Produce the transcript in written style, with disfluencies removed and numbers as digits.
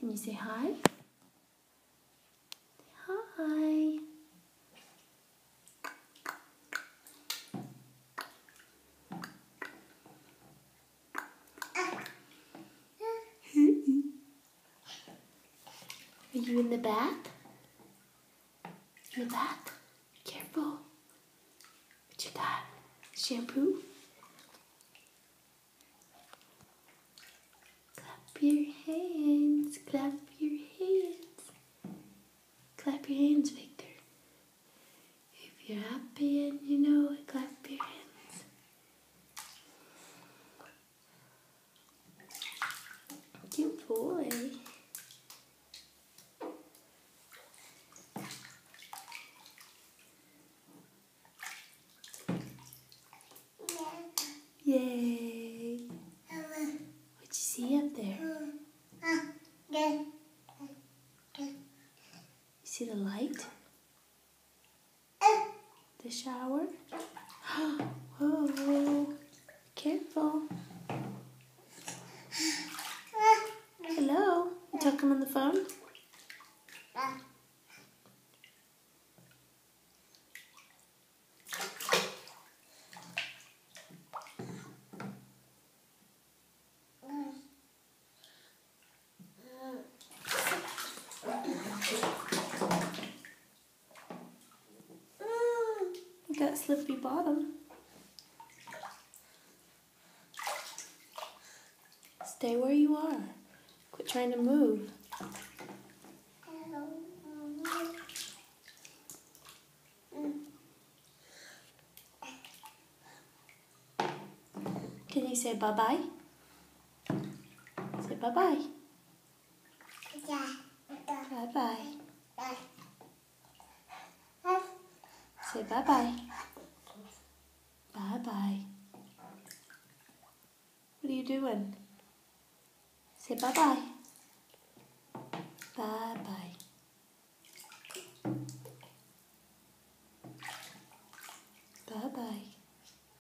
Can you say hi? Hi. Are you in the bath? In the bath? Careful. What you got? Shampoo? Clap your hands. Clap your hands. Clap your hands, Victor. If you're happy and you know it, clap your hands. Good boy. Yay. What'd you see up there? You see the light? The shower? Whoa. Careful. Hello. You talking on the phone? You got slippy bottom. Stay where you are. Quit trying to move. Can you say bye-bye? Say bye-bye. Bye-bye. Say bye-bye. Bye-bye. What are you doing? Say bye-bye. Bye-bye.